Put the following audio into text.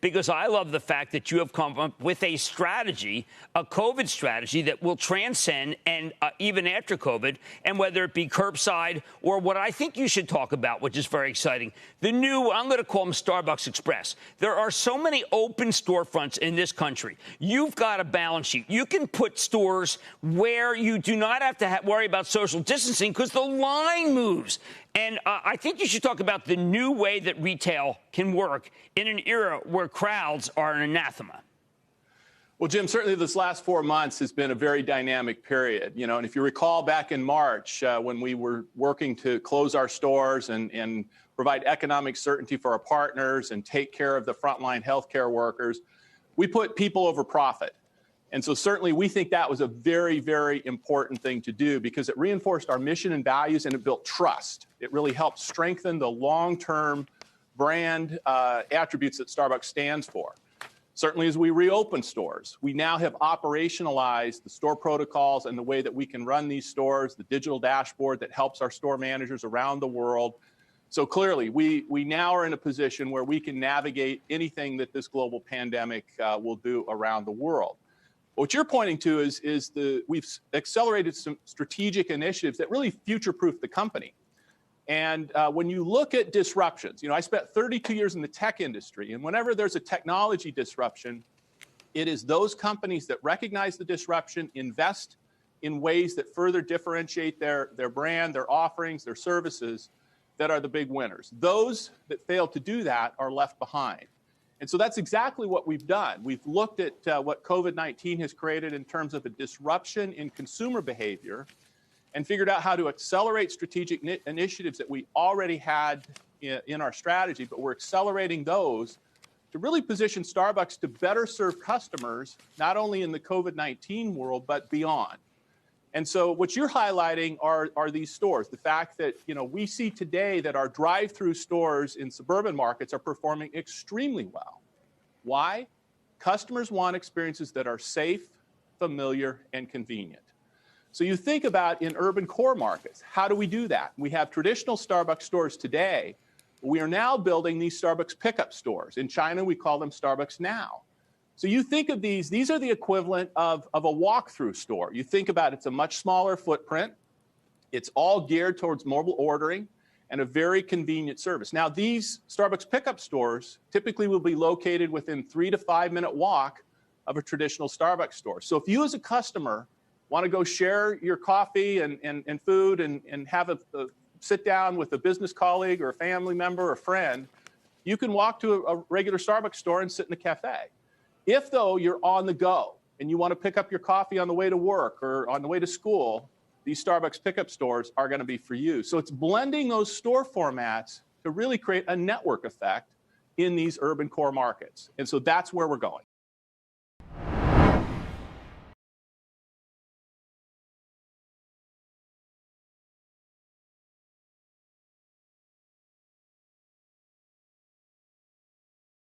because I love the fact that you have come up with a strategy, a COVID strategy that will transcend and even after COVID, and whether it be curbside or what I think you should talk about, which is very exciting, the new, I'm going to call them Starbucks Express. There are so many open storefronts in this country. You've got a balance sheet. You can put stores where you do not have to worry about social distancing because the line moves. And I think you should talk about the new way that retail can work in an era where crowds are an anathema. Well, Jim, certainly this last 4 months has been a very dynamic period. And if you recall back in March when we were working to close our stores and provide economic certainty for our partners and take care of the frontline healthcare workers, we put people over profit. And so certainly we think that was a very, very important thing to do because it reinforced our mission and values and it built trust. It really helped strengthen the long-term brand attributes that Starbucks stands for. Certainly as we reopen stores, we now have operationalized the store protocols and the way that we can run these stores, the digital dashboard that helps our store managers around the world. So clearly, we now are in a position where we can navigate anything that this global pandemic will do around the world. What you're pointing to is we've accelerated some strategic initiatives that really future-proof the company. And when you look at disruptions, I spent 32 years in the tech industry, and whenever there's a technology disruption, it is those companies that recognize the disruption, invest in ways that further differentiate their brand, their offerings, their services, that are the big winners. Those that fail to do that are left behind. And so that's exactly what we've done. We've looked at what COVID-19 has created in terms of a disruption in consumer behavior and figured out how to accelerate strategic initiatives that we already had in our strategy, but we're accelerating those to really position Starbucks to better serve customers, not only in the COVID-19 world, but beyond. And so what you're highlighting are these stores. The fact that, we see today that our drive-through stores in suburban markets are performing extremely well. Why? Customers want experiences that are safe, familiar, and convenient. So you think about in urban core markets, how do we do that? We have traditional Starbucks stores today. We are now building these Starbucks pickup stores. In China, we call them Starbucks Now. So you think of these are the equivalent of a walk-through store. You think about it's a much smaller footprint. It's all geared towards mobile ordering and a very convenient service. Now, these Starbucks pickup stores typically will be located within 3 to 5 minute walk of a traditional Starbucks store. So if you as a customer want to go share your coffee and food and have a sit down with a business colleague or a family member or friend, you can walk to a regular Starbucks store and sit in a cafe. If, though, you're on the go and you want to pick up your coffee on the way to work or on the way to school, these Starbucks pickup stores are going to be for you. So it's blending those store formats to really create a network effect in these urban core markets. And so that's where we're going.